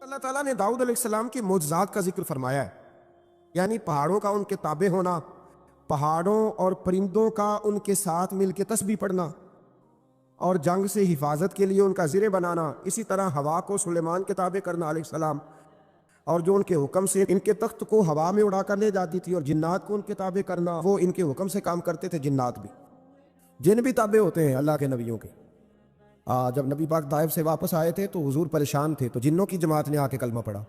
اللہ تعالیٰ نے داؤد علیہ السلام کی معجزات کا ذکر فرمایا ہے، یعنی پہاڑوں کا ان کے تابع ہونا، پہاڑوں اور پرندوں کا ان کے ساتھ مل کے تسبیح پڑھنا، اور جنگ سے حفاظت کے لیے ان کا زرہ بنانا، اسی طرح ہوا کو سلیمان کے تابع کرنا علیہ السلام، اور جو ان کے حکم سے ان کے تخت کو ہوا میں اڑا کر لے جاتی تھی، اور جنات کو ان کے تابع کرنا، وہ ان کے حکم سے کام کرتے تھے۔ جنات بھی، جن بھی تابع ہوتے ہیں اللہ کے نبیوں کے۔ جب نبی پاک طائف سے واپس آئے تھے تو حضور پریشان تھے، تو جنوں کی جماعت نے آ کے کلمہ پڑھا،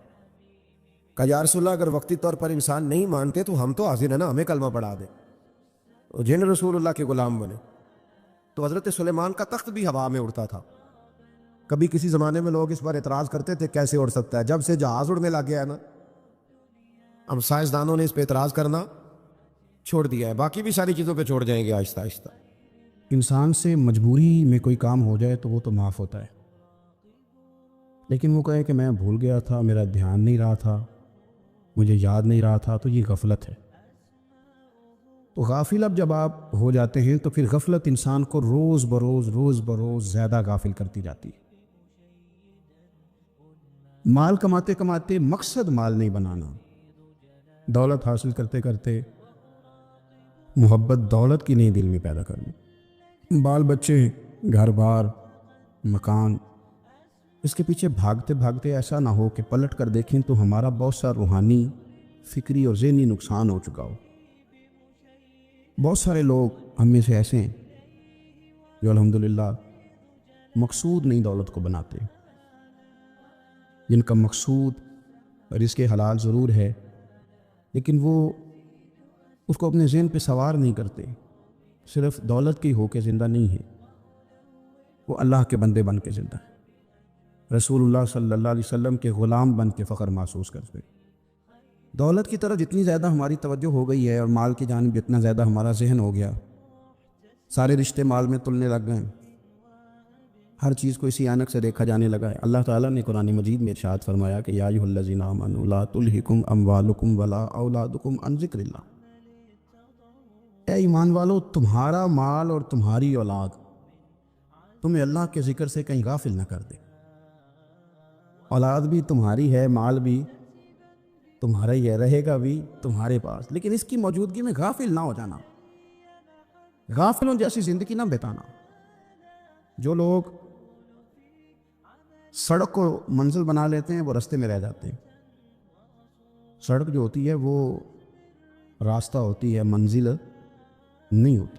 کہا یا رسول اللہ اگر وقتی طور پر انسان نہیں مانتے تو ہم تو حاضر ہیں نا، ہمیں کلمہ پڑھا دیں۔ تو جن رسول اللہ کے غلام بنے، تو حضرت سلیمان کا تخت بھی ہوا میں اڑتا تھا۔ کبھی کسی زمانے میں لوگ اس پر اعتراض کرتے تھے کیسے اڑ سکتا ہے، جب سے جہاز اڑنے لگ گیا ہے نا، ہم سائنسدانوں نے اس پہ اعتراض کرنا چھوڑ دیا ہے، باقی بھی ساری چیزوں پہ چھوڑ جائیں گے آہستہ آہستہ۔ انسان سے مجبوری میں کوئی کام ہو جائے تو وہ تو معاف ہوتا ہے، لیکن وہ کہے کہ میں بھول گیا تھا، میرا دھیان نہیں رہا تھا، مجھے یاد نہیں رہا تھا، تو یہ غفلت ہے۔ تو غافل اب جب آپ ہو جاتے ہیں تو پھر غفلت انسان کو روز بروز زیادہ غافل کرتی جاتی ہے۔ مال کماتے کماتے مقصد مال نہیں بنانا، دولت حاصل کرتے کرتے محبت دولت کی نہیں دل میں پیدا کرنا، بال بچے، گھر بار، مکان، اس کے پیچھے بھاگتے بھاگتے ایسا نہ ہو کہ پلٹ کر دیکھیں تو ہمارا بہت سا روحانی، فکری اور ذہنی نقصان ہو چکا ہو۔ بہت سارے لوگ ہم میں سے ایسے ہیں جو الحمدللہ مقصود نہیں دولت کو بناتے، جن کا مقصود رزق حلال ضرور ہے، لیکن وہ اس کو اپنے ذہن پہ سوار نہیں کرتے، صرف دولت کی ہو کے زندہ نہیں ہے، وہ اللہ کے بندے بن کے زندہ ہے، رسول اللہ صلی اللہ علیہ وسلم کے غلام بن کے فخر محسوس کرتے۔ دولت کی طرف جتنی زیادہ ہماری توجہ ہو گئی ہے اور مال کی جانب جتنا زیادہ ہمارا ذہن ہو گیا، سارے رشتے مال میں تلنے لگ گئے، ہر چیز کو اسی عینک سے دیکھا جانے لگا ہے۔ اللہ تعالیٰ نے قرآن مجید میں ارشاد فرمایا کہ یا ایھا الذین آمنوا لا تلھکم اموالکم ولا اولادکم عن ذکر اللہ، اے ایمان والو تمہارا مال اور تمہاری اولاد تمہیں اللہ کے ذکر سے کہیں غافل نہ کر دے۔ اولاد بھی تمہاری ہے، مال بھی تمہارا ہی ہے، رہے گا بھی تمہارے پاس، لیکن اس کی موجودگی میں غافل نہ ہو جانا، غافلوں جیسی زندگی نہ بتانا۔ جو لوگ سڑک کو منزل بنا لیتے ہیں وہ رستے میں رہ جاتے ہیں۔ سڑک جو ہوتی ہے وہ راستہ ہوتی ہے، منزل نہیں ہوتی۔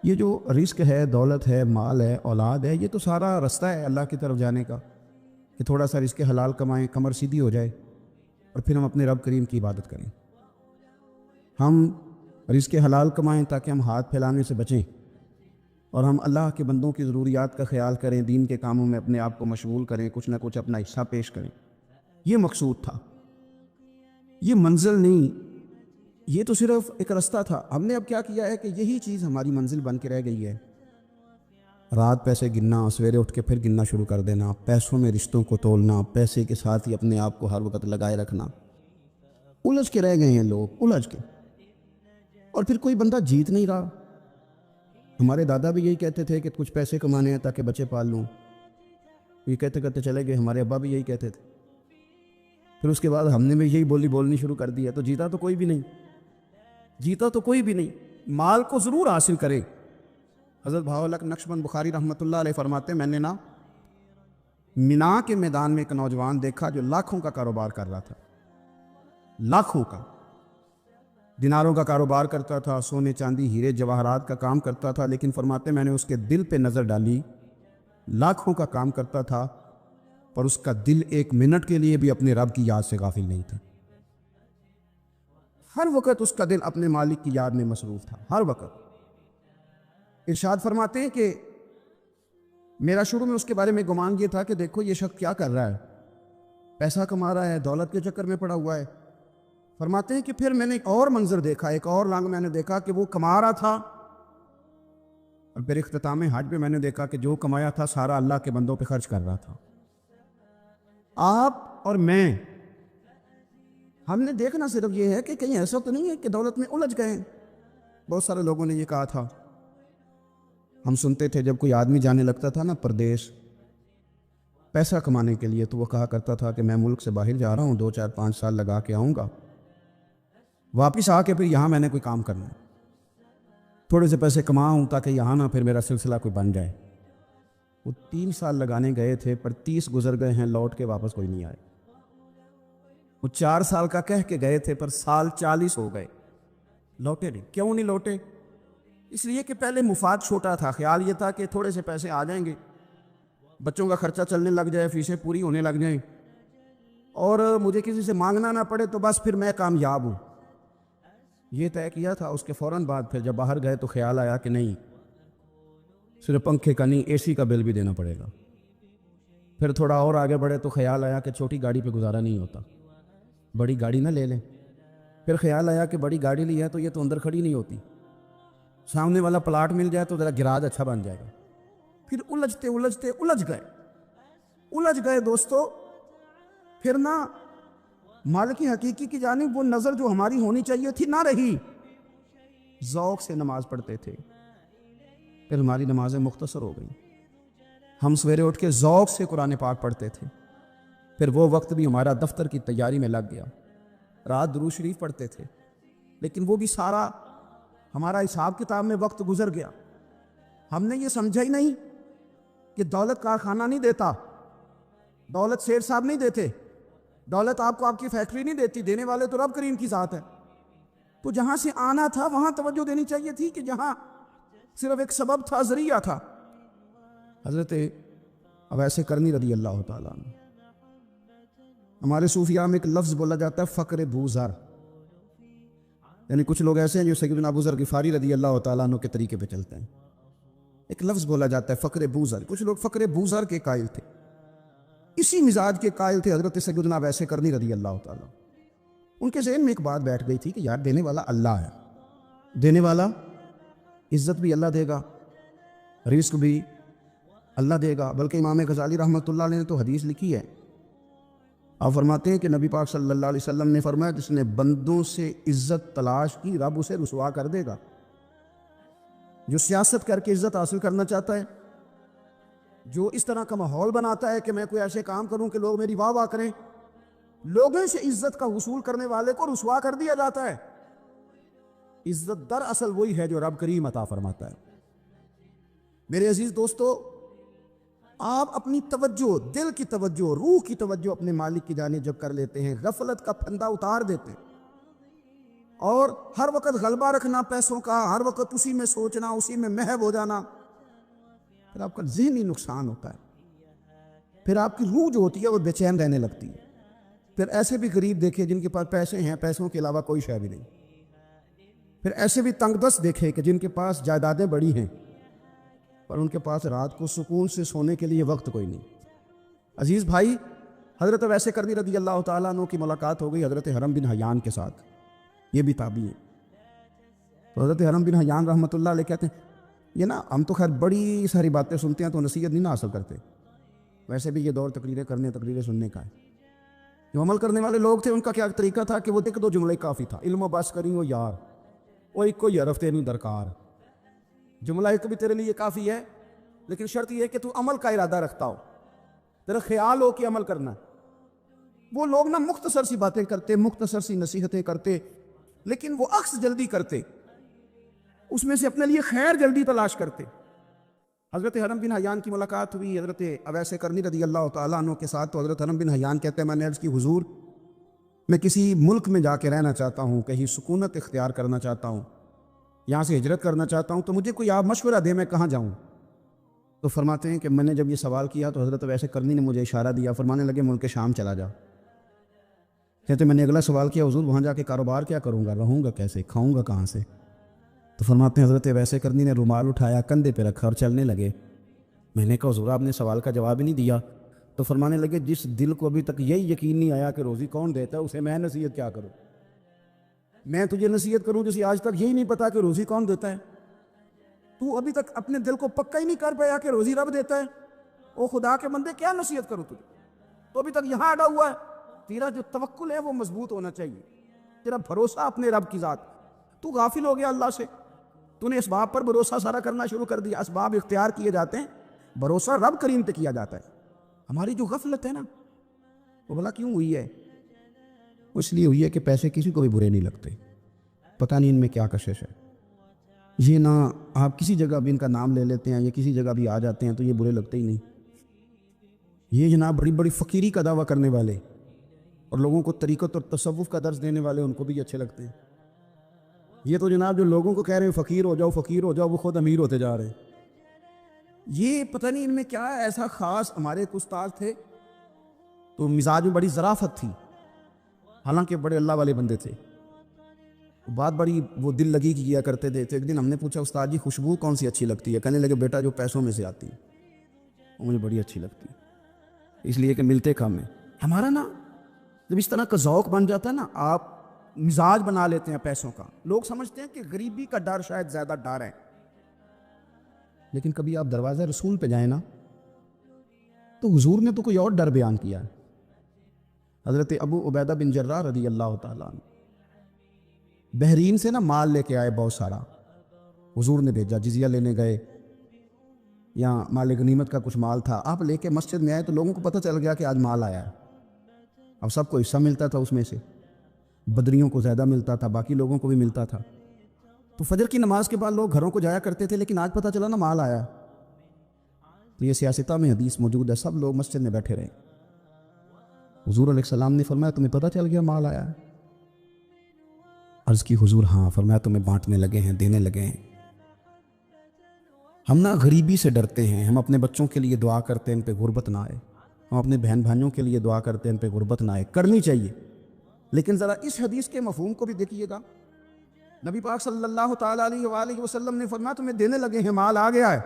یہ جو رزق ہے، دولت ہے، مال ہے، اولاد ہے، یہ تو سارا رستہ ہے اللہ کی طرف جانے کا، کہ تھوڑا سا رزق حلال کمائیں، کمر سیدھی ہو جائے، اور پھر ہم اپنے رب کریم کی عبادت کریں۔ ہم رزق حلال کمائیں تاکہ ہم ہاتھ پھیلانے سے بچیں، اور ہم اللہ کے بندوں کی ضروریات کا خیال کریں، دین کے کاموں میں اپنے آپ کو مشغول کریں، کچھ نہ کچھ اپنا حصہ پیش کریں۔ یہ مقصود تھا، یہ منزل نہیں، یہ تو صرف ایک رستہ تھا۔ ہم نے اب کیا کیا ہے کہ یہی چیز ہماری منزل بن کے رہ گئی ہے۔ رات پیسے گننا، سویرے اٹھ کے پھر گننا شروع کر دینا، پیسوں میں رشتوں کو تولنا، پیسے کے ساتھ ہی اپنے آپ کو ہر وقت لگائے رکھنا، الجھ کے رہ گئے ہیں لوگ، الجھ کے، اور پھر کوئی بندہ جیت نہیں رہا۔ ہمارے دادا بھی یہی کہتے تھے کہ کچھ پیسے کمانے ہیں تاکہ بچے پال لوں، یہ کہتے کہتے چلے گئے، ہمارے ابا بھی یہی کہتے تھے، پھر اس کے بعد ہم نے بھی یہی بولنی شروع کر دی ہے، تو جیتا تو کوئی بھی نہیں، جیتا تو کوئی بھی نہیں۔ مال کو ضرور حاصل کرے۔ حضرت بہاءالحق نقشبند بخاری رحمۃ اللہ علیہ فرماتے ہیں، میں نے نا مینا کے میدان میں ایک نوجوان دیکھا جو لاکھوں کا کاروبار کر رہا تھا، لاکھوں کا، دیناروں کا کاروبار کرتا تھا، سونے چاندی ہیرے جواہرات کا کام کرتا تھا، لیکن فرماتے میں نے اس کے دل پہ نظر ڈالی، لاکھوں کا کام کرتا تھا پر اس کا دل ایک منٹ کے لیے بھی اپنے رب کی یاد سے غافل نہیں تھا۔ ہر وقت اس کا دل اپنے مالک کی یاد میں مصروف تھا، ہر وقت۔ ارشاد فرماتے ہیں کہ میرا شروع میں اس کے بارے میں گمان یہ تھا کہ دیکھو یہ شخص کیا کر رہا ہے، پیسہ کما رہا ہے، دولت کے چکر میں پڑا ہوا ہے۔ فرماتے ہیں کہ پھر میں نے ایک اور منظر دیکھا، ایک اور رنگ میں نے دیکھا کہ وہ کما رہا تھا، اور پھر اختتام حج پہ میں نے دیکھا کہ جو کمایا تھا سارا اللہ کے بندوں پہ خرچ کر رہا تھا۔ آپ اور میں، ہم نے دیکھنا صرف یہ ہے کہ کہیں ایسا تو نہیں ہے کہ دولت میں الجھ گئے۔ بہت سارے لوگوں نے یہ کہا تھا، ہم سنتے تھے جب کوئی آدمی جانے لگتا تھا نا پردیش، پیسہ کمانے کے لیے، تو وہ کہا کرتا تھا کہ میں ملک سے باہر جا رہا ہوں، 2 4 5 سال لگا کے آؤں گا، واپس آ کے پھر یہاں میں نے کوئی کام کرنا ہے، تھوڑے سے پیسے کماؤں تاکہ یہاں نہ پھر میرا سلسلہ کوئی بن جائے۔ وہ 3 سال لگانے گئے تھے، پر 30 گزر گئے ہیں، لوٹ کے واپس کوئی نہیں آئے۔ وہ 4 سال کا کہہ کے گئے تھے، پر سال 40 ہو گئے، لوٹے نہیں۔ کیوں نہیں لوٹے؟ اس لیے کہ پہلے مفاد چھوٹا تھا، خیال یہ تھا کہ تھوڑے سے پیسے آ جائیں گے، بچوں کا خرچہ چلنے لگ جائے، فیسیں پوری ہونے لگ جائیں، اور مجھے کسی سے مانگنا نہ پڑے، تو بس پھر میں کامیاب ہوں۔ یہ طے کیا تھا۔ اس کے فوراً بعد پھر جب باہر گئے تو خیال آیا کہ نہیں، صرف پنکھے کا نہیں، اے سی کا بل بھی دینا پڑے گا۔ پھر تھوڑا اور آگے بڑھے تو خیال آیا کہ چھوٹی گاڑی پہ گزارا نہیں ہوتا، بڑی گاڑی نہ لے لیں۔ پھر خیال آیا کہ بڑی گاڑی لی ہے تو یہ تو اندر کھڑی نہیں ہوتی، سامنے والا پلاٹ مل جائے تو ذرا گراج اچھا بن جائے گا۔ پھر الجھ گئے دوستو۔ پھر نہ مالک حقیقی کی جانب وہ نظر جو ہماری ہونی چاہیے تھی نہ رہی۔ ذوق سے نماز پڑھتے تھے، پھر ہماری نمازیں مختصر ہو گئیں۔ ہم سویرے اٹھ کے ذوق سے قرآن پاک پڑھتے تھے، پھر وہ وقت بھی ہمارا دفتر کی تیاری میں لگ گیا۔ رات درود شریف پڑھتے تھے، لیکن وہ بھی سارا ہمارا حساب کتاب میں وقت گزر گیا۔ ہم نے یہ سمجھا ہی نہیں کہ دولت کارخانہ نہیں دیتا، دولت شیر صاحب نہیں دیتے، دولت آپ کو آپ کی فیکٹری نہیں دیتی، دینے والے تو رب کریم کی ذات ہے۔ تو جہاں سے آنا تھا وہاں توجہ دینی چاہیے تھی، کہ جہاں صرف ایک سبب تھا، ذریعہ تھا۔ حضرت اویس کرنی رضی اللہ تعالیٰ عنہ، ہمارے صوفیاء میں ایک لفظ بولا جاتا ہے فقر بوزر، یعنی کچھ لوگ ایسے ہیں جو سیدنا ابو ذر غفاری رضی اللہ تعالیٰ عنہ کے طریقے پہ چلتے ہیں۔ ایک لفظ بولا جاتا ہے فقر بوزر، کچھ لوگ فقر بوزر کے قائل تھے، اسی مزاج کے قائل تھے حضرت سیدنا اویس کرنی رضی اللہ تعالیٰ۔ ان کے ذہن میں ایک بات بیٹھ گئی تھی کہ یار دینے والا اللہ ہے، دینے والا عزت بھی اللہ دے گا، رزق بھی اللہ دے گا۔ بلکہ امام غزالی رحمۃ اللہ علیہ نے تو حدیث لکھی ہے، آپ فرماتے ہیں کہ نبی پاک صلی اللہ علیہ وسلم نے فرمایا جس نے بندوں سے عزت تلاش کی رب اسے رسوا کر دے گا۔ جو سیاست کر کے عزت حاصل کرنا چاہتا ہے، جو اس طرح کا ماحول بناتا ہے کہ میں کوئی ایسے کام کروں کہ لوگ میری واہ واہ کریں، لوگوں سے عزت کا حصول کرنے والے کو رسوا کر دیا جاتا ہے۔ عزت در اصل وہی ہے جو رب کریم عطا فرماتا ہے۔ میرے عزیز دوستو، آپ اپنی توجہ، دل کی توجہ، روح کی توجہ اپنے مالک کی جانب جب کر لیتے ہیں، غفلت کا پھندا اتار دیتے ہیں، اور ہر وقت غلبہ رکھنا پیسوں کا، ہر وقت اسی میں سوچنا، اسی میں محو ہو جانا، پھر آپ کا ذہنی نقصان ہوتا ہے۔ پھر آپ کی روح جو ہوتی ہے وہ بے چین رہنے لگتی ہے۔ پھر ایسے بھی غریب دیکھے جن کے پاس پیسے ہیں، پیسوں کے علاوہ کوئی شے بھی نہیں۔ پھر ایسے بھی تنگ دست دیکھے کہ جن کے پاس جائیدادیں بڑی ہیں، پر ان کے پاس رات کو سکون سے سونے کے لیے وقت کوئی نہیں۔ عزیز بھائی، حضرت اویس کرنی رضی اللہ تعالیٰ عنہ کی ملاقات ہو گئی حضرت حرم بن حیان کے ساتھ، یہ بھی تابعی ہے۔ تو حضرت حرم بن حیان رحمۃ اللہ علیہ کہتے ہیں، یہ نا ہم تو خیر بڑی ساری باتیں سنتے ہیں تو نصیحت نہیں نہ حاصل کرتے، ویسے بھی یہ دور تقریریں کرنے، تقریریں سننے کا ہے۔ جو عمل کرنے والے لوگ تھے ان کا کیا طریقہ تھا کہ وہ 1-2 جملے کافی تھا، علم و بس کری ہو یار، وہ ایک کوئی حرف تیری درکار، جملہ ایک بھی تیرے لیے کافی ہے، لیکن شرط یہ ہے کہ تو عمل کا ارادہ رکھتا ہو، تیرا خیال ہو کہ عمل کرنا ہے۔ وہ لوگ نا مختصر سی باتیں کرتے، مختصر سی نصیحتیں کرتے، لیکن وہ عکس جلدی کرتے، اس میں سے اپنے لیے خیر جلدی تلاش کرتے۔ حضرت حرم بن حیان کی ملاقات ہوئی حضرت اویس کرنی رضی اللہ تعالیٰ عنہ کے ساتھ، تو حضرت حرم بن حیان کہتے ہیں میں نے عرض کی حضور میں کسی ملک میں جا کے رہنا چاہتا ہوں، کہیں سکونت اختیار کرنا چاہتا ہوں، یہاں سے ہجرت کرنا چاہتا ہوں، تو مجھے کوئی آپ مشورہ دے میں کہاں جاؤں؟ تو فرماتے ہیں کہ میں نے جب یہ سوال کیا تو حضرت اویس کرنی نے مجھے اشارہ دیا، فرمانے لگے ملک شام چلا جا۔ کہتے میں نے اگلا سوال کیا حضور وہاں جا کے کاروبار کیا کروں گا، رہوں گا کیسے، کھاؤں گا کہاں سے؟ تو فرماتے ہیں حضرت اویس کرنی نے رومال اٹھایا، کندھے پہ رکھا اور چلنے لگے۔ میں نے کہا حضور آپ نے سوال کا جواب ہی نہیں دیا۔ تو فرمانے لگے جس دل کو ابھی تک یہی یقین نہیں آیا کہ روزی کون دیتا ہے، اسے میں نصیحت کیا کروں؟ میں تجھے نصیحت کروں جسے آج تک یہی نہیں پتا کہ روزی کون دیتا ہے؟ تو ابھی تک اپنے دل کو پکا ہی نہیں کر پایا کہ روزی رب دیتا ہے؟ او خدا کے بندے کیا نصیحت کروں تجھے؟ تو ابھی تک یہاں اڑا ہوا ہے۔ تیرا جو توکل ہے وہ مضبوط ہونا چاہیے، تیرا بھروسہ اپنے رب کی ذات۔ تو غافل ہو گیا اللہ سے، تو نے اسباب پر بھروسہ سارا کرنا شروع کر دیا۔ اسباب اختیار کیے جاتے ہیں، بھروسہ رب کریم پہ کیا جاتا ہے۔ ہماری جو غفلت ہے نا وہ بھلا کیوں ہوئی ہے؟ وہ اس لیے ہوئی ہے کہ پیسے کسی کو بھی برے نہیں لگتے، پتہ نہیں ان میں کیا کشش ہے۔ یہ نہ آپ کسی جگہ بھی ان کا نام لے لیتے ہیں یا کسی جگہ بھی آ جاتے ہیں تو یہ برے لگتے ہی نہیں۔ یہ جناب بڑی بڑی فقیری کا دعویٰ کرنے والے اور لوگوں کو طریقت اور تصوف کا درس دینے والے، ان کو بھی اچھے لگتے ہیں۔ یہ تو جناب جو لوگوں کو کہہ رہے ہیں فقیر ہو جاؤ فقیر ہو جاؤ، وہ خود امیر ہوتے جا رہے ہیں۔ یہ پتہ نہیں ان میں کیا ہے ایسا خاص۔ ہمارے ایک استاد تھے تو مزاج میں بڑی ظرافت تھی، حالانکہ بڑے اللہ والے بندے تھے، بات بڑی وہ دل لگی کی کیا کرتے تھے۔ تو ایک دن ہم نے پوچھا استاد جی خوشبو کون سی اچھی لگتی ہے؟ کہنے لگے بیٹا جو پیسوں میں سے آتی ہے وہ مجھے بڑی اچھی لگتی ہے، اس لیے کہ ملتے کم ہیں۔ ہمارا نا جب اس طرح کا ذوق بن جاتا ہے نا، آپ مزاج بنا لیتے ہیں پیسوں کا۔ لوگ سمجھتے ہیں کہ غریبی کا ڈر شاید زیادہ ڈر ہے، لیکن کبھی آپ دروازہ رسول پہ جائیں نا تو حضور نے تو کوئی اور ڈر بیان کیا ہے۔ حضرت ابو عبیدہ بن جراح رضی اللہ تعالیٰ عنہ بحرین سے نا مال لے کے آئے بہت سارا، حضور نے بھیجا، جزیہ لینے گئے یا مال غنیمت کا کچھ مال تھا، آپ لے کے مسجد میں آئے تو لوگوں کو پتہ چل گیا کہ آج مال آیا ہے۔ اب سب کو حصہ ملتا تھا اس میں سے، بدریوں کو زیادہ ملتا تھا، باقی لوگوں کو بھی ملتا تھا۔ تو فجر کی نماز کے بعد لوگ گھروں کو جایا کرتے تھے، لیکن آج پتہ چلا نا مال آیا۔ تو یہ سیاستہ میں حدیث موجود ہے، سب لوگ مسجد میں بیٹھے رہے۔ حضور علیہ السلام نے فرمایا تمہیں پتہ چل گیا مال آیا ہے؟ عرض کی حضور ہاں۔ فرمایا تمہیں بانٹنے لگے ہیں، دینے لگے ہیں۔ ہم نا غریبی سے ڈرتے ہیں، ہم اپنے بچوں کے لیے دعا کرتے ہیں ان پہ غربت نہ آئے، ہم اپنے بہن بھائیوں کے لیے دعا کرتے ہیں ان پہ غربت نہ آئے، کرنی چاہیے۔ لیکن ذرا اس حدیث کے مفہوم کو بھی دیکھیے گا۔ نبی پاک صلی اللہ تعالیٰ علیہ وآلہ وسلم نے فرمایا تمہیں دینے لگے ہیں، مال آ گیا ہے،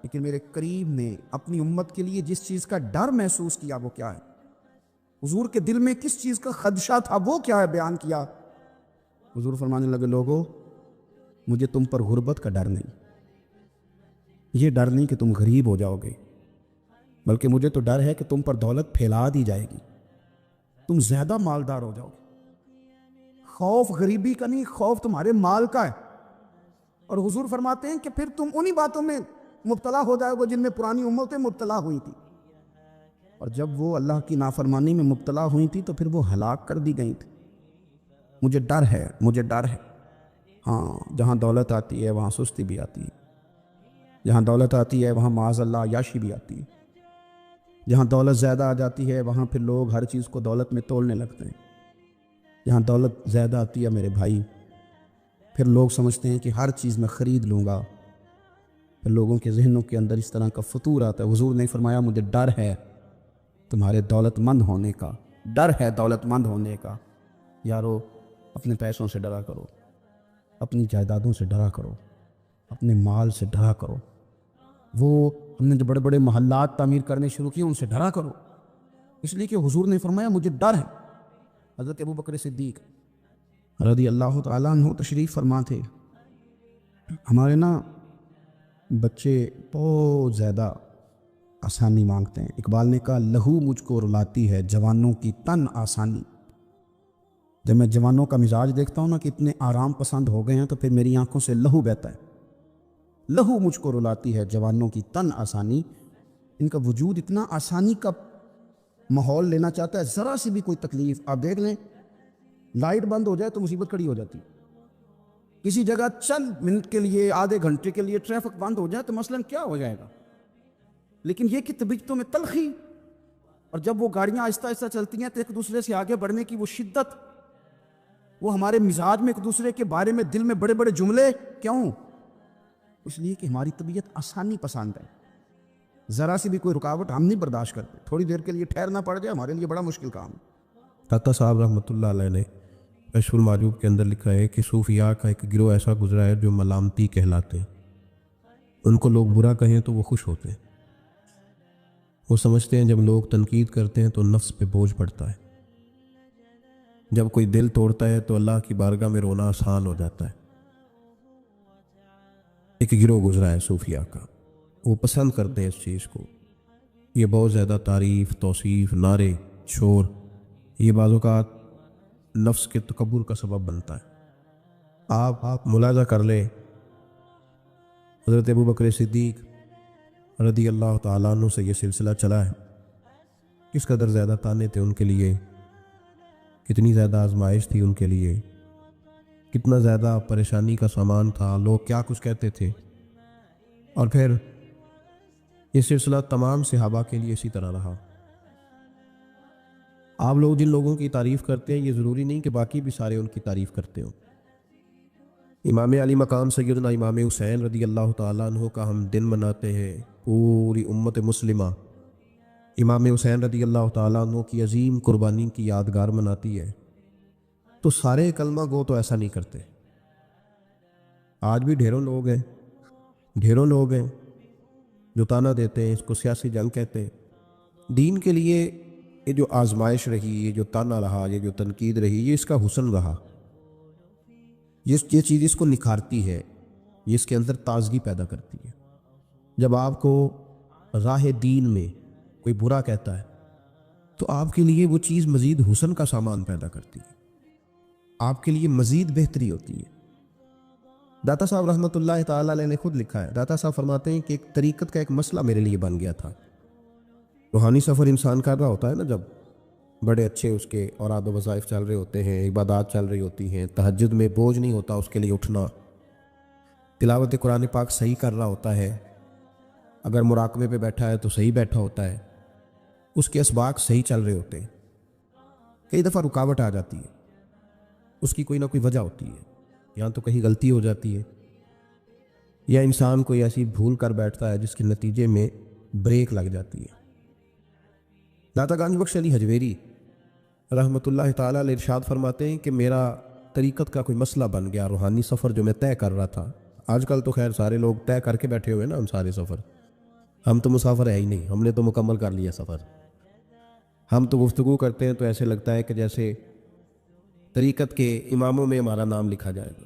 لیکن میرے قریب نے اپنی امت کے لیے جس چیز کا ڈر محسوس کیا وہ کیا ہے؟ حضور کے دل میں کس چیز کا خدشہ تھا وہ کیا ہے بیان کیا۔ حضور فرمانے لگے لوگو مجھے تم پر غربت کا ڈر نہیں، یہ ڈر نہیں کہ تم غریب ہو جاؤ گے، بلکہ مجھے تو ڈر ہے کہ تم پر دولت پھیلا دی جائے گی، تم زیادہ مالدار ہو جاؤ گے۔ خوف غریبی کا نہیں، خوف تمہارے مال کا ہے۔ اور حضور فرماتے ہیں کہ پھر تم انہی باتوں میں مبتلا ہو جاؤ گے جن میں پرانی امتیں مبتلا ہوئی تھی، اور جب وہ اللہ کی نافرمانی میں مبتلا ہوئی تھی تو پھر وہ ہلاک کر دی گئی تھی۔ مجھے ڈر ہے، مجھے ڈر ہے۔ ہاں جہاں دولت آتی ہے وہاں سستی بھی آتی ہے، جہاں دولت آتی ہے وہاں معاذ اللہ عیاشی بھی آتی ہے، جہاں دولت زیادہ آ جاتی ہے وہاں پھر لوگ ہر چیز کو دولت میں تولنے لگتے ہیں۔ جہاں دولت زیادہ آتی ہے میرے بھائی، پھر لوگ سمجھتے ہیں کہ ہر چیز میں خرید لوں گا، پھر لوگوں کے ذہنوں کے اندر اس طرح کا فطور آتا ہے۔ حضور نے فرمایا مجھے ڈر ہے تمہارے دولت مند ہونے کا، ڈر ہے دولت مند ہونے کا۔ یارو اپنے پیسوں سے ڈرا کرو، اپنی جائیدادوں سے ڈرا کرو، اپنے مال سے ڈرا کرو۔ وہ ہم نے جو بڑے بڑے محلات تعمیر کرنے شروع کیے ان سے ڈرا کرو، اس لیے کہ حضور نے فرمایا مجھے ڈر ہے۔ حضرت ابو بکر صدیق رضی اللہ تعالیٰ عنہ تشریف فرما تھے۔ ہمارے نا بچے بہت زیادہ آسانی مانگتے ہیں۔ اقبال نے کہا لہو مجھ کو رلاتی ہے جوانوں کی تن آسانی۔ جب میں جوانوں کا مزاج دیکھتا ہوں نا کہ اتنے آرام پسند ہو گئے ہیں تو پھر میری آنکھوں سے لہو بہتا ہے۔ لہو مجھ کو رلاتی ہے جوانوں کی تن آسانی، ان کا وجود اتنا آسانی کا ماحول لینا چاہتا ہے، ذرا سی بھی کوئی تکلیف آپ دیکھ لیں، لائٹ بند ہو جائے تو مصیبت کھڑی ہو جاتی، کسی جگہ چند منٹ کے لیے آدھے گھنٹے کے لیے ٹریفک بند ہو جائے تو مثلاً کیا ہو جائے گا، لیکن یہ کہ طبیعتوں میں تلخی، اور جب وہ گاڑیاں آہستہ آہستہ چلتی ہیں تو ایک دوسرے سے آگے بڑھنے کی وہ شدت، وہ ہمارے مزاج میں ایک دوسرے کے بارے میں دل میں بڑے بڑے جملے، کیوں؟ اس لیے کہ ہماری طبیعت آسانی پسند ہے، ذرا سی بھی کوئی رکاوٹ ہم نہیں برداشت کرتے، تھوڑی دیر کے لیے ٹھہرنا پڑ جائے ہمارے لیے بڑا مشکل کام ہے۔ داتا صاحب رحمۃ اللہ علیہ نے کشف المعجوب کے اندر لکھا ہے کہ صوفیاء کا ایک گروہ ایسا گزرا ہے جو ملامتی کہلاتے ہیں، ان کو لوگ برا کہیں تو وہ خوش ہوتے ہیں، وہ سمجھتے ہیں جب لوگ تنقید کرتے ہیں تو نفس پہ بوجھ پڑتا ہے، جب کوئی دل توڑتا ہے تو اللہ کی بارگاہ میں رونا آسان ہو جاتا ہے۔ ایک گروہ گزرا ہے صوفیاء کا، وہ پسند کرتے ہیں اس چیز کو، یہ بہت زیادہ تعریف، توصیف، نعرے، شور، یہ بعض اوقات نفس کے تکبر کا سبب بنتا ہے۔ آپ ملاحظہ کر لیں، حضرت ابو بکر صدیق رضی اللہ تعالیٰ عنہ سے یہ سلسلہ چلا ہے کس قدر زیادہ تانے تھے ان کے لیے، کتنی زیادہ آزمائش تھی ان کے لیے، کتنا زیادہ پریشانی کا سامان تھا، لوگ کیا کچھ کہتے تھے. اور پھر یہ سلسلہ تمام صحابہ کے لیے اسی طرح رہا. آپ لوگ جن لوگوں کی تعریف کرتے ہیں یہ ضروری نہیں کہ باقی بھی سارے ان کی تعریف کرتے ہوں. امام علی مقام سیدنا امام حسین رضی اللہ تعالیٰ عنہ کا ہم دن مناتے ہیں. پوری امت مسلمہ امام حسین رضی اللہ تعالیٰ عنہ کی عظیم قربانی کی یادگار مناتی ہے. تو سارے کلمہ گو تو ایسا نہیں کرتے. آج بھی ڈھیروں لوگ ہیں جو تانا دیتے ہیں، اس کو سیاسی جنگ کہتے ہیں. دین کے لیے یہ جو آزمائش رہی، یہ جو تانا رہا، یہ جو تنقید رہی، یہ اس کا حسن رہا. یہ چیز اس کو نکھارتی ہے، یہ اس کے اندر تازگی پیدا کرتی ہے. جب آپ کو راہ دین میں کوئی برا کہتا ہے تو آپ کے لیے وہ چیز مزید حسن کا سامان پیدا کرتی ہے، آپ کے لیے مزید بہتری ہوتی ہے. داتا صاحب رحمۃ اللہ تعالیٰ علیہ نے خود لکھا ہے، داتا صاحب فرماتے ہیں کہ ایک طریقت کا ایک مسئلہ میرے لیے بن گیا تھا. روحانی سفر انسان کر رہا ہوتا ہے نا، جب بڑے اچھے اس کے اوراد و وظائف چل رہے ہوتے ہیں، عبادات چل رہی ہوتی ہیں، تہجد میں بوجھ نہیں ہوتا اس کے لیے اٹھنا، تلاوت قرآن پاک صحیح کر رہا ہوتا ہے، اگر مراقبے پہ بیٹھا ہے تو صحیح بیٹھا ہوتا ہے، اس کے اسباق صحیح چل رہے ہوتے ہیں. کئی دفعہ رکاوٹ آ جاتی ہے، اس کی کوئی نہ کوئی وجہ ہوتی ہے، یہاں تو کہیں غلطی ہو جاتی ہے، یا انسان کوئی ایسی بھول کر بیٹھتا ہے جس کے نتیجے میں بریک لگ جاتی ہے. داتا گنج بخش علی حجویری رحمۃ اللہ تعالیٰ علیہ ارشاد فرماتے ہیں کہ میرا طریقت کا کوئی مسئلہ بن گیا، روحانی سفر جو میں طے کر رہا تھا. آج کل تو خیر سارے لوگ طے کر کے بیٹھے ہوئے نا، ہم سارے سفر، ہم تو مسافر ہے ہی نہیں، ہم نے تو مکمل کر لیا سفر. ہم تو گفتگو کرتے ہیں تو ایسے لگتا ہے کہ جیسے طریقت کے اماموں میں ہمارا نام لکھا جائے گا.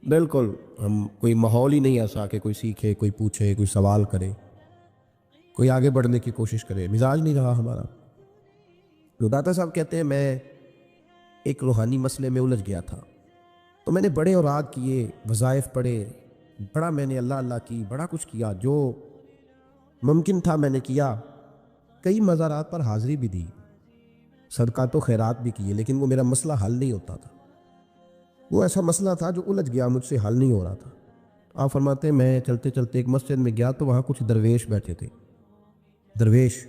بالکل ہم کوئی ماحول ہی نہیں ایسا کہ کوئی سیکھے، کوئی پوچھے، کوئی سوال کرے، کوئی آگے بڑھنے کی کوشش کرے، مزاج نہیں رہا ہمارا. تو داتا صاحب کہتے ہیں میں ایک روحانی مسئلے میں الجھ گیا تھا، تو میں نے بڑے اوراد کیے، وظائف پڑھے، بڑا میں نے اللہ اللہ کی، بڑا کچھ کیا، جو ممکن تھا میں نے کیا. کئی مزارات پر حاضری بھی دی، صدقات و خیرات بھی کیے، لیکن وہ میرا مسئلہ حل نہیں ہوتا تھا. وہ ایسا مسئلہ تھا جو الجھ گیا، مجھ سے حل نہیں ہو رہا تھا. آپ فرماتے ہیں میں چلتے چلتے ایک مسجد میں گیا تو وہاں کچھ درویش بیٹھے تھے، درویش،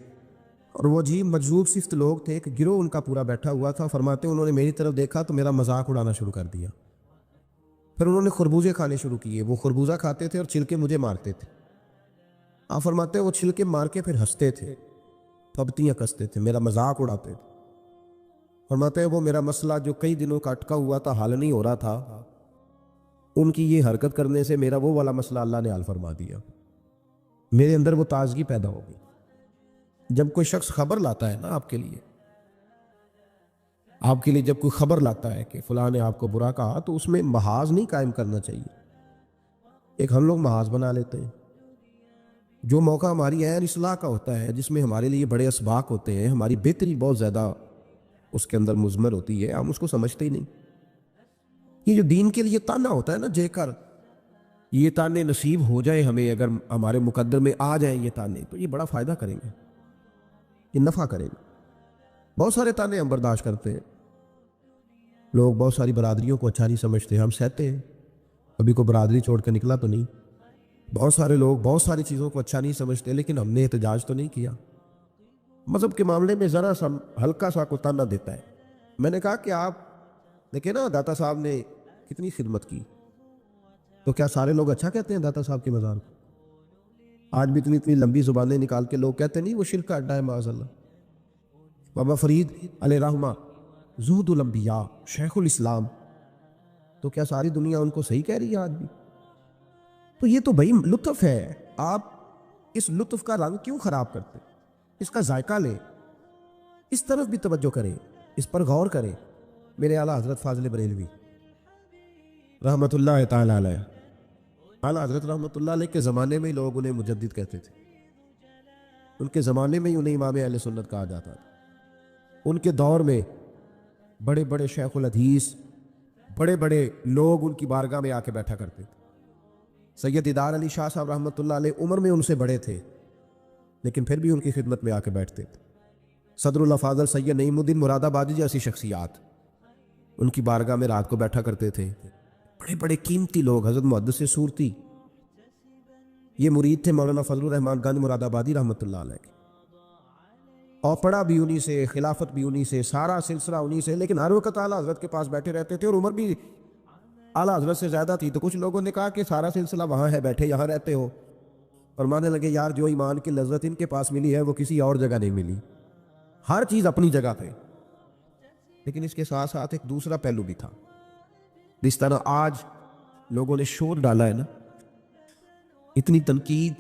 اور وہ عجیب مجذوب صفت لوگ تھے، ایک گروہ ان کا پورا بیٹھا ہوا تھا. فرماتے ہیں انہوں نے میری طرف دیکھا تو میرا مذاق اڑانا شروع کر دیا. پھر انہوں نے خربوزے کھانے شروع کیے، وہ خربوزہ کھاتے تھے اور چھلکے مجھے مارتے تھے. آپ فرماتے ہیں وہ چھلکے مار کے پھر ہنستے تھے، پھبتیاں کستے تھے، میرا مذاق اڑاتے تھے. فرماتے ہیں وہ میرا مسئلہ جو کئی دنوں کا اٹکا ہوا تھا، حل نہیں ہو رہا تھا، ان کی یہ حرکت کرنے سے میرا وہ والا مسئلہ اللہ نے حل فرما دیا. میرے اندر وہ تازگی پیدا ہو گئی. جب کوئی شخص خبر لاتا ہے نا آپ کے لیے جب کوئی خبر لاتا ہے کہ فلاں نے آپ کو برا کہا، تو اس میں محاذ نہیں قائم کرنا چاہیے. ایک ہم لوگ محاذ بنا لیتے ہیں. جو موقع ہماری عین اصلاح کا ہوتا ہے، جس میں ہمارے لیے بڑے اسباق ہوتے ہیں، ہماری بہتری بہت زیادہ اس کے اندر مضمر ہوتی ہے، ہم اس کو سمجھتے ہی نہیں. یہ جو دین کے لیے تانا ہوتا ہے نا، جے کر یہ تانے نصیب ہو جائے ہمیں، اگر ہمارے مقدر میں آ جائیں یہ تانے، تو یہ بڑا فائدہ کریں گے، یہ نفع کرے گا. بہت سارے تانے ہم برداشت کرتے ہیں، لوگ بہت ساری برادریوں کو اچھا نہیں سمجھتے، ہم سہتے ہیں، کبھی کو برادری چھوڑ کے نکلا تو نہیں. بہت سارے لوگ بہت ساری چیزوں کو اچھا نہیں سمجھتے، لیکن ہم نے احتجاج تو نہیں کیا. مذہب کے معاملے میں ذرا سا ہلکا سا کو تانا دیتا ہے. میں نے کہا کہ آپ دیکھیں نا داتا صاحب نے کتنی خدمت کی، تو کیا سارے لوگ اچھا کہتے ہیں داتا صاحب کے مزار کو؟ آج بھی اتنی لمبی زبانیں نکال کے لوگ کہتے نہیں وہ شرک کا اڈا ہے معاذ اللہ. بابا فرید علیہ رحمہ زہد الانبیاء، شیخ الاسلام، تو کیا ساری دنیا ان کو صحیح کہہ رہی ہے آج بھی؟ تو یہ تو بھائی لطف ہے، آپ اس لطف کا رنگ کیوں خراب کرتے؟ اس کا ذائقہ لیں، اس طرف بھی توجہ کریں، اس پر غور کریں. میرے اعلیٰ حضرت فاضل بریلوی رحمۃ اللہ تعالی علیہ، اعلیٰ حضرت رحمۃ اللہ علیہ کے زمانے میں ہی لوگ انہیں مجدد کہتے تھے، ان کے زمانے میں ہی انہیں امام اہل سنت کہا جاتا تھا. ان کے دور میں بڑے بڑے شیخ الحدیث، بڑے بڑے لوگ ان کی بارگاہ میں آ کے بیٹھا کرتے تھے. سید دیدار علی شاہ صاحب رحمۃ اللہ علیہ عمر میں ان سے بڑے تھے، لیکن پھر بھی ان کی خدمت میں آ کے بیٹھتے تھے. صدر اللہ فاضل سید نعیم الدین مراد آبادی جیسی شخصیات ان کی بارگاہ میں رات کو بیٹھا کرتے تھے. بڑے بڑے قیمتی لوگ، حضرت محدث صورتی، یہ مرید تھے مولانا فضل الرحمان گنج مراد آبادی رحمۃ اللہ علیہ کے، اور پڑھا بھی انہی سے، خلافت بھی انہی سے، سارا سلسلہ انہی سے. لیکن ہر وقت اعلیٰ حضرت کے پاس بیٹھے رہتے تھے، اور عمر بھی اعلیٰ حضرت سے زیادہ تھی. تو کچھ لوگوں نے کہا کہ سارا سلسلہ وہاں ہے، بیٹھے یہاں رہتے ہو. فرمانے لگے یار جو ایمان کی لذت ان کے پاس ملی ہے وہ کسی اور جگہ نہیں ملی. ہر چیز اپنی جگہ پہ، لیکن اس کے ساتھ ساتھ ایک دوسرا پہلو بھی تھا. جس طرح آج لوگوں نے شور ڈالا ہے نا، اتنی تنقید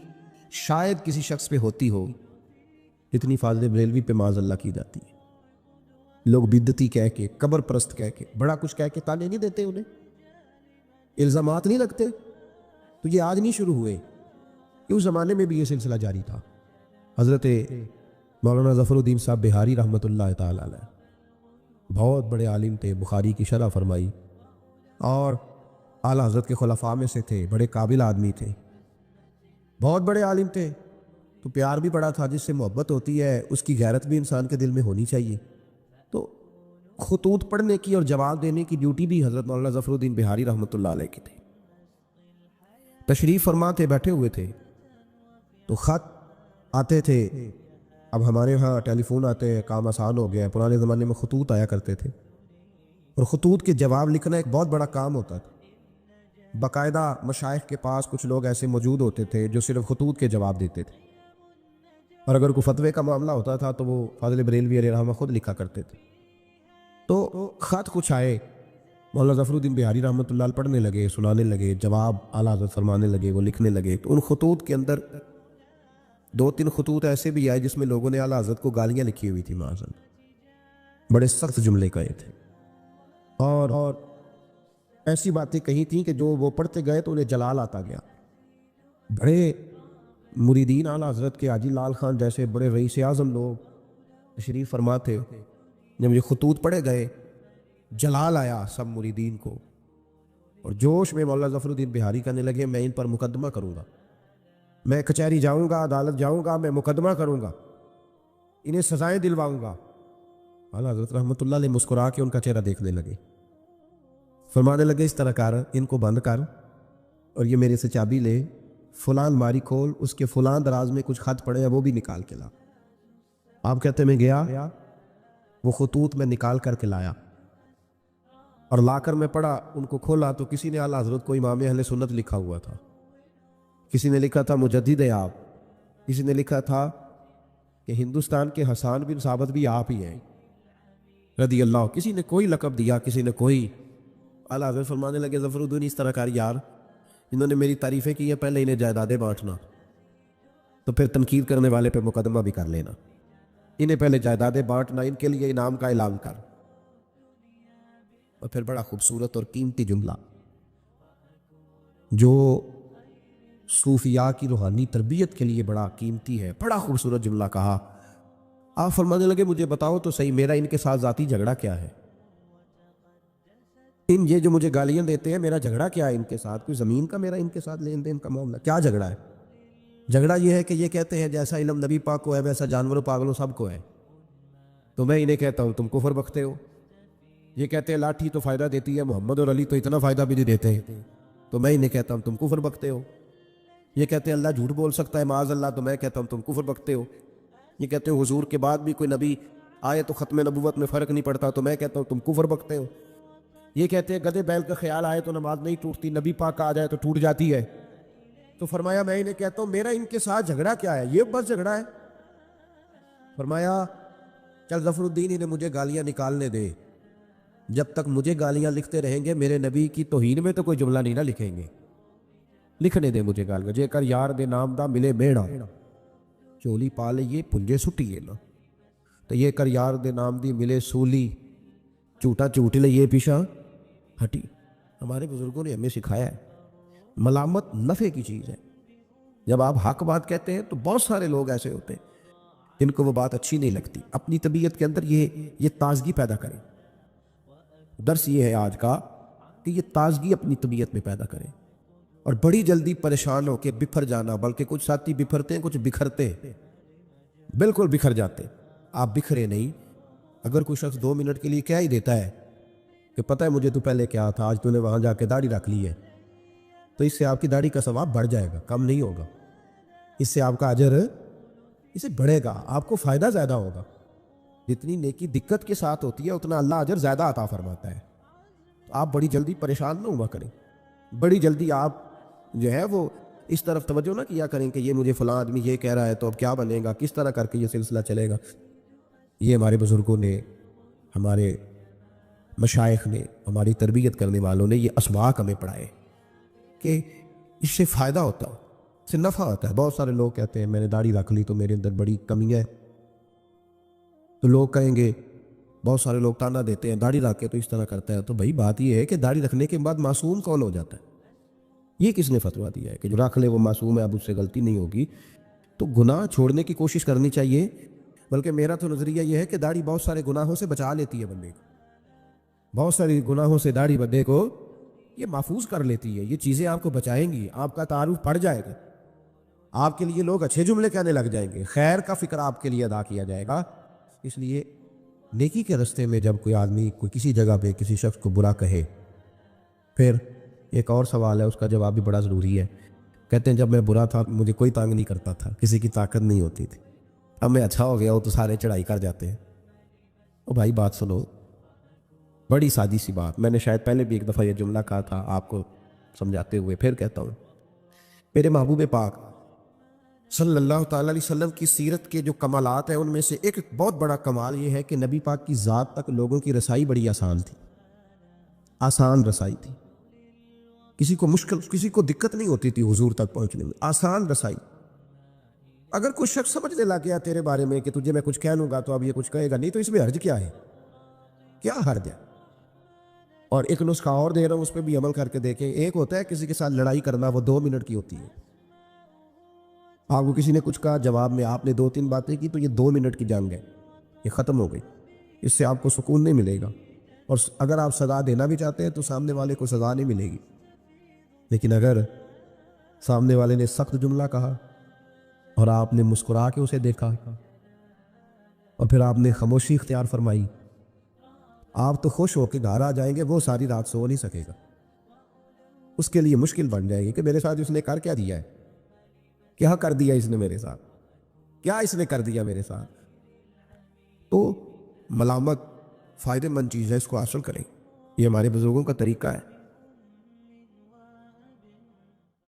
شاید کسی شخص پہ ہوتی ہو اتنی فاضل بریلوی پہ معاذ اللہ کی جاتی ہے. لوگ بدعتی کہہ کے، قبر پرست کہہ کے، بڑا کچھ کہہ کے تانے نہیں دیتے، انہیں الزامات نہیں لگتے. تو یہ آج نہیں شروع ہوئے، کہ اس زمانے میں بھی یہ سلسلہ جاری تھا. حضرت مولانا ظفر الدین صاحب بہاری رحمۃ اللہ تعالی علیہ بہت بڑے عالم تھے، بخاری کی شرح فرمائی، اور اعلیٰ حضرت کے خلفاء میں سے تھے، بڑے قابل آدمی تھے، بہت بڑے عالم تھے. تو پیار بھی بڑا تھا. جس سے محبت ہوتی ہے اس کی غیرت بھی انسان کے دل میں ہونی چاہیے. تو خطوط پڑھنے کی اور جواب دینے کی ڈیوٹی بھی حضرت مولانا ظفر الدین بہاری رحمۃ اللہ علیہ کی تھی. تشریف فرما تھے، بیٹھے ہوئے تھے، تو خط آتے تھے. اب ہمارے ہاں ٹیلی فون آتے ہیں، کام آسان ہو گیا ہے. پرانے زمانے میں خطوط آیا کرتے تھے، اور خطوط کے جواب لکھنا ایک بہت بڑا کام ہوتا تھا. باقاعدہ مشائخ کے پاس کچھ لوگ ایسے موجود ہوتے تھے جو صرف خطوط کے جواب دیتے تھے، اور اگر کوئی فتوے کا معاملہ ہوتا تھا تو وہ فاضل بریلوی علیہ رحمہ خود لکھا کرتے تھے. تو خط کچھ آئے، مولانا ظفر الدین بہاری رحمۃ اللہ علیہ پڑھنے لگے، سنانے لگے، جواب اعلیٰ حضرت فرمانے لگے، وہ لکھنے لگے. تو ان خطوط کے اندر 2-3 خطوط ایسے بھی آئے جس میں لوگوں نے اعلیٰ حضرت کو گالیاں لکھی ہوئی تھی معاذ اللہ، بڑے سخت جملے کہے تھے، اور ایسی باتیں کہی تھیں کہ جو وہ پڑھتے گئے تو انہیں جلال آتا گیا. بڑے مریدین اعلیٰ حضرت کے، حاجی لال خان جیسے بڑے رئیس اعظم لوگ تشریف فرما تھے. جب یہ خطوط پڑھے گئے جلال آیا سب مریدین کو، اور جوش میں مولانا ظفر الدین بہاری کہنے لگے میں ان پر مقدمہ کروں گا، میں کچہری جاؤں گا، عدالت جاؤں گا، میں مقدمہ کروں گا، انہیں سزائیں دلواؤں گا. اعلیٰ حضرت رحمۃ اللہ علیہ مسکرا کے ان کا چہرہ دیکھنے لگے، فرمانے لگے اس طرح کر، ان کو بند کر، اور یہ میرے سے چابی لے، فلاں الماری کھول، اس کے فلاں دراز میں کچھ خط پڑے ہیں وہ بھی نکال کے لا. آپ کہتے میں گیا، وہ خطوط میں نکال کر کے لایا، اور لا کر میں پڑھا. ان کو کھولا تو کسی نے اعلیٰ حضرت کو امام اہل سنت لکھا ہوا تھا، کسی نے لکھا تھا مجدد آپ، کسی نے لکھا تھا کہ ہندوستان کے حسان بن ثابت بھی آپ ہی ہیں رضی اللہ. کسی نے کوئی لقب دیا، کسی نے کوئی. اعلیٰ حضرت فرمانے لگے ظفر الدین اس طرح کر یار، انہوں نے میری تعریفیں کی ہیں، پہلے انہیں جائیدادیں بانٹنا، تو پھر تنقید کرنے والے پہ مقدمہ بھی کر لینا. انہیں پہلے جائیدادیں بانٹنا، ان کے لیے انعام کا اعلان کر. اور پھر بڑا خوبصورت اور قیمتی جملہ جو صوفیاء کی روحانی تربیت کے لیے بڑا قیمتی ہے، بڑا خوبصورت جملہ کہا. آپ فرمانے لگے مجھے بتاؤ تو صحیح، میرا ان کے ساتھ ذاتی جھگڑا کیا ہے؟ یہ جو مجھے گالیاں دیتے ہیں، میرا جھگڑا کیا ہے ان کے ساتھ؟ کوئی زمین کا میرا ان کے ساتھ لین دین کا معاملہ؟ کیا جھگڑا ہے؟ جھگڑا یہ ہے کہ یہ کہتے ہیں جیسا علم نبی پاک کو ہے ویسا جانوروں پاگلوں سب کو ہے، تو میں انہیں کہتا ہوں تم کفر بکتے ہو. یہ کہتے ہیں لاٹھی تو فائدہ دیتی ہے، محمد اور علی تو اتنا فائدہ بھی نہیں دیتے ہیں، تو میں انہیں کہتا ہوں تم کفر بکتے ہو. یہ کہتے ہیں اللہ جھوٹ بول سکتا ہے معاذ اللہ، تو میں کہتا ہوں تم کفر بکتے ہو. یہ کہتے ہیں حضور کے بعد بھی کوئی نبی آئے تو ختم نبوت میں فرق نہیں پڑتا، تو میں کہتا ہوں تم کفر بکتے ہو. یہ کہتے ہیں گدھے بیل کا خیال آئے تو نماز نہیں ٹوٹتی، نبی پاک آ جائے تو ٹوٹ جاتی ہے. تو فرمایا میں انہیں کہتا ہوں میرا ان کے ساتھ جھگڑا کیا ہے؟ یہ بس جھگڑا ہے. فرمایا چل ظفر الدین انہیں مجھے گالیاں نکالنے دے، جب تک مجھے گالیاں لکھتے رہیں گے میرے نبی کی توہین میں تو کوئی جملہ نہیں نہ لکھیں گے. لکھنے دے مجھے گالیاں. جے کر یار دے نام دا ملے میڑا، چولی پا لئیے پنجے سٹیے نا، تو یہ کر یار دے نام دی ملے سولی، چوٹا چوٹ لئیے پیشا ہٹی. ہمارے بزرگوں نے ہمیں سکھایا ہے ملامت نفع کی چیز ہے. جب آپ حق بات کہتے ہیں تو بہت سارے لوگ ایسے ہوتے ہیں جن کو وہ بات اچھی نہیں لگتی. اپنی طبیعت کے اندر یہ تازگی پیدا کریں. درس یہ ہے آج کا کہ یہ تازگی اپنی طبیعت میں پیدا کریں، اور بڑی جلدی پریشان ہو کے بکھر جانا، بلکہ کچھ ساتھی بکھرتے ہیں، کچھ بکھرتے ہیں، بالکل بکھر جاتے ہیں. آپ بکھرے نہیں. اگر کوئی شخص 2 منٹ کے لیے کیا ہی دیتا ہے کہ پتہ ہے مجھے تو پہلے کیا تھا، آج تو نے وہاں جا کے داڑھی رکھ لی ہے، تو اس سے آپ کی داڑھی کا ثواب بڑھ جائے گا، کم نہیں ہوگا. اس سے آپ کا اجر اسے بڑھے گا، آپ کو فائدہ زیادہ ہوگا. جتنی نیکی دقت کے ساتھ ہوتی ہے اتنا اللہ اجر زیادہ عطا فرماتا ہے. تو آپ بڑی جلدی پریشان نہ ہوا کریں، بڑی جلدی آپ جو ہے وہ اس طرف توجہ نہ کیا کریں کہ یہ مجھے فلاں آدمی یہ کہہ رہا ہے تو اب کیا بنے گا، کس طرح کر کے یہ سلسلہ چلے گا. یہ ہمارے بزرگوں نے، ہمارے مشائخ نے، ہماری تربیت کرنے والوں نے یہ اسباق ہمیں پڑھائے کہ اس سے فائدہ ہوتا ہے، اس سے نفع ہوتا ہے. بہت سارے لوگ کہتے ہیں میں نے داڑھی رکھ لی تو میرے اندر بڑی کمی ہے، تو لوگ کہیں گے، بہت سارے لوگ تانا دیتے ہیں داڑھی رکھ کے تو اس طرح کرتا ہے. تو بھائی بات یہ ہے کہ داڑھی رکھنے کے بعد معصوم کون ہو جاتا ہے؟ یہ کس نے فتویٰ دیا ہے کہ جو رکھ لے وہ معصوم ہے، اب اس سے غلطی نہیں ہوگی؟ تو گناہ چھوڑنے کی کوشش کرنی چاہیے. بلکہ میرا تو نظریہ یہ ہے کہ داڑھی بہت سارے گناہوں سے بچا لیتی ہے بندے کو، بہت ساری گناہوں سے داڑھی بندے کو یہ محفوظ کر لیتی ہے. یہ چیزیں آپ کو بچائیں گی، آپ کا تعارف پڑ جائے گا، آپ کے لیے لوگ اچھے جملے کہنے لگ جائیں گے، خیر کا فکر آپ کے لیے ادا کیا جائے گا. اس لیے نیکی کے رستے میں جب کوئی آدمی کوئی کسی جگہ پہ کسی شخص کو برا کہے، پھر ایک اور سوال ہے، اس کا جواب بھی بڑا ضروری ہے. کہتے ہیں جب میں برا تھا مجھے کوئی تانگ نہیں کرتا تھا، کسی کی طاقت نہیں ہوتی تھی، اب میں اچھا ہو گیا ہوں تو سارے چڑھائی کر جاتے ہیں. او بھائی بات سنو، بڑی سادی سی بات، میں نے شاید پہلے بھی ایک دفعہ یہ جملہ کہا تھا آپ کو سمجھاتے ہوئے، پھر کہتا ہوں. میرے محبوب پاک صلی اللہ تعالیٰ علیہ وسلم کی سیرت کے جو کمالات ہیں ان میں سے ایک بہت بڑا کمال یہ ہے کہ نبی پاک کی ذات تک لوگوں کی رسائی بڑی آسان تھی، آسان رسائی تھی. کسی کو مشکل، کسی کو دقت نہیں ہوتی تھی حضور تک پہنچنے میں، آسان رسائی. اگر کوئی شخص سمجھنے لگ گیا تیرے بارے میں کہ تجھے میں کچھ کہہ لوں گا تو اب یہ کچھ کہے گا نہیں، تو اس میں حرج کیا ہے؟ کیا حرج ہے؟ اور ایک نسخہ اور دے رہا ہوں، اس پہ بھی عمل کر کے دیکھیں. ایک ہوتا ہے کسی کے ساتھ لڑائی کرنا، وہ 2 منٹ کی ہوتی ہے. آپ کو کسی نے کچھ کہا، جواب میں آپ نے 2-3 باتیں کی، تو یہ 2 منٹ کی جنگ ہے، یہ ختم ہو گئی. اس سے آپ کو سکون نہیں ملے گا، اور اگر آپ سزا دینا بھی چاہتے ہیں تو سامنے والے کو سزا نہیں ملے گی. لیکن اگر سامنے والے نے سخت جملہ کہا اور آپ نے مسکرا کے اسے دیکھا اور پھر آپ نے خاموشی اختیار فرمائی، آپ تو خوش ہو کے گھر آ جائیں گے، وہ ساری رات سو نہیں سکے گا. اس کے لیے مشکل بن جائے گی کہ میرے ساتھ اس نے کر کیا دیا ہے، کیا کر دیا اس نے میرے ساتھ، کیا اس نے کر دیا میرے ساتھ. تو ملامت فائدہ مند چیز ہے، اس کو حاصل کریں. یہ ہمارے بزرگوں کا طریقہ ہے.